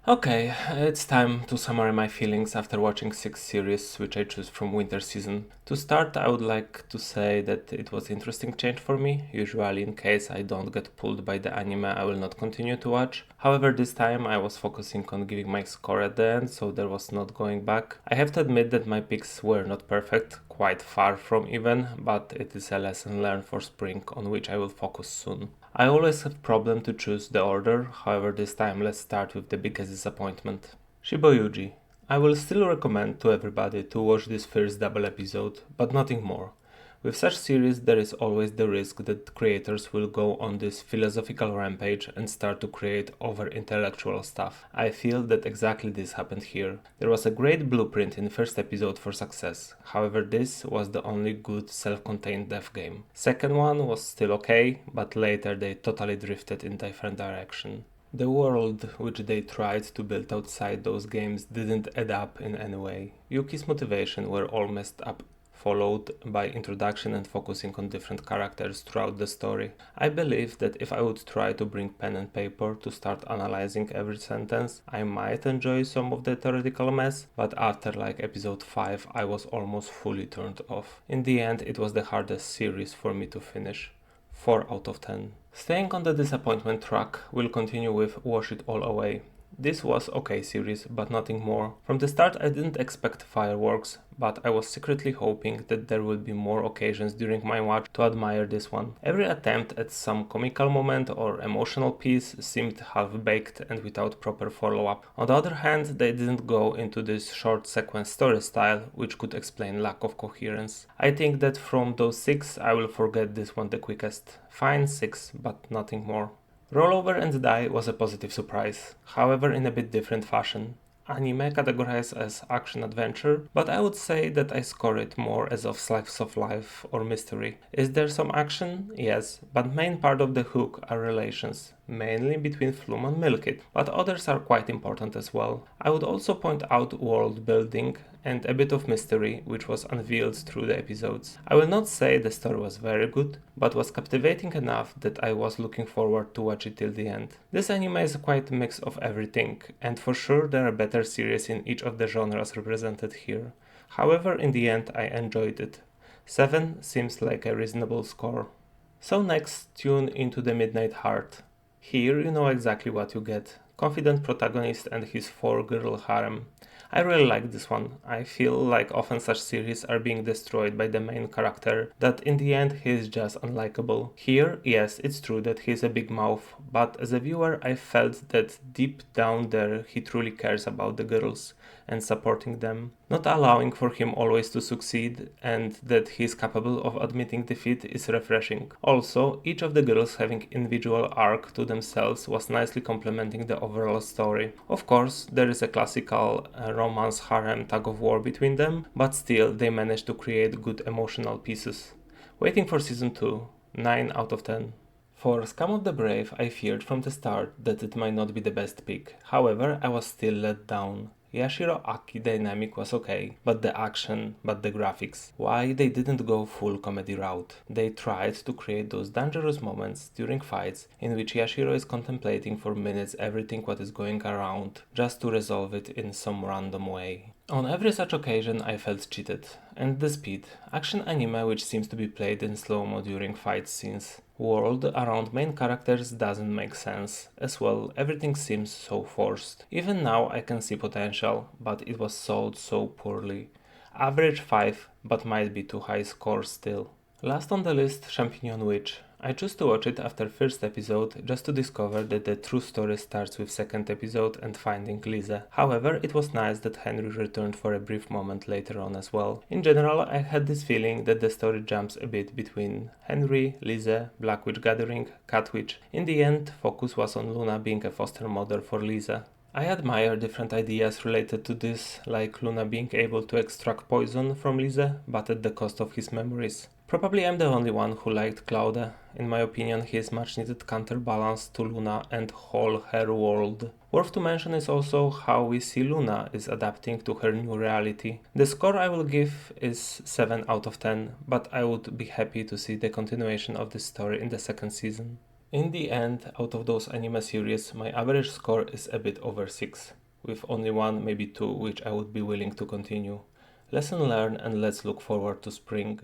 Okay, it's time to summarize my feelings after watching 6 series which I choose from winter season. To start, I would like to say that it was interesting change for me. Usually in case I don't get pulled by the anime, I will not continue to watch. However, this time I was focusing on giving my score at the end, so there was not going back. I have to admit that my picks were not perfect, quite far from even, but it is a lesson learned for spring on which I will focus soon. I always have problem to choose the order, however this time let's start with the biggest disappointment. Shiboyuji. I will still recommend to everybody to watch this first double episode, but nothing more. With such series there is always the risk that creators will go on this philosophical rampage and start to create over-intellectual stuff. I feel that exactly this happened here. There was a great blueprint in first episode for success, however this was the only good self-contained death game. Second one was still okay, but later they totally drifted in different direction. The world which they tried to build outside those games didn't add up in any way. Yuki's motivation were all messed up, followed by introduction and focusing on different characters throughout the story. I believe that if I would try to bring pen and paper to start analyzing every sentence, I might enjoy some of the theoretical mess, but after like episode 5 I was almost fully turned off. In the end it was the hardest series for me to finish. 4 out of 10. Staying on the disappointment track, we'll continue with Wash It All Away. This was okay series, but nothing more. From the start I didn't expect fireworks, but I was secretly hoping that there would be more occasions during my watch to admire this one. Every attempt at some comical moment or emotional piece seemed half-baked and without proper follow-up. On the other hand, they didn't go into this short sequence story style, which could explain lack of coherence. I think that from those 6 I will forget this one the quickest. Fine 6, but nothing more. Rollover and Die was a positive surprise, however in a bit different fashion. Anime categorized as action-adventure, but I would say that I score it more as of slice of life or mystery. Is there some action? Yes, but main part of the hook are relations, mainly between Flum and Milkit, but others are quite important as well. I would also point out world building and a bit of mystery which was unveiled through the episodes. I will not say the story was very good, but was captivating enough that I was looking forward to watch it till the end. This anime is quite a mix of everything, and for sure there are better series in each of the genres represented here. However, in the end I enjoyed it. 7 seems like a reasonable score. So next, tune into the Midnight Heart. Here you know exactly what you get. Confident protagonist and his 4-girl harem. I really like this one. I feel like often such series are being destroyed by the main character, that in the end he is just unlikable. Here, yes, it's true that he is a big mouth, but as a viewer I felt that deep down there he truly cares about the girls and supporting them, not allowing for him always to succeed, and that he is capable of admitting defeat is refreshing. Also, each of the girls having individual arc to themselves was nicely complementing the overall story. Of course, there is a classical romance harem tug of war between them, but still they managed to create good emotional pieces. Waiting for season 2, 9 out of 10. For Scam of the Brave, I feared from the start that it might not be the best pick. However, I was still let down. Yashiro Aki dynamic was okay, but the action, but the graphics. Why they didn't go full comedy route? They tried to create those dangerous moments during fights in which Yashiro is contemplating for minutes everything what is going around, just to resolve it in some random way. On every such occasion I felt cheated. And the speed. Action anime which seems to be played in slow-mo during fight scenes. World around main characters doesn't make sense. As well, everything seems so forced. Even now I can see potential, but it was sold so poorly. Average 5, but might be too high score still. Last on the list, Champignon Witch. I chose to watch it after first episode just to discover that the true story starts with second episode and finding Lisa. However, it was nice that Henry returned for a brief moment later on as well. In general, I had this feeling that the story jumps a bit between Henry, Lisa, Black Witch Gathering, Cat Witch. In the end, focus was on Luna being a foster mother for Lisa. I admire different ideas related to this, like Luna being able to extract poison from Lisa, but at the cost of his memories. Probably I'm the only one who liked Claude. In my opinion, he is much needed counterbalance to Luna and whole her world. Worth to mention is also how we see Luna is adapting to her new reality. The score I will give is 7 out of 10, but I would be happy to see the continuation of this story in the second season. In the end, out of those anime series, my average score is a bit over 6, with only 1, maybe 2, which I would be willing to continue. Lesson learned, and let's look forward to spring.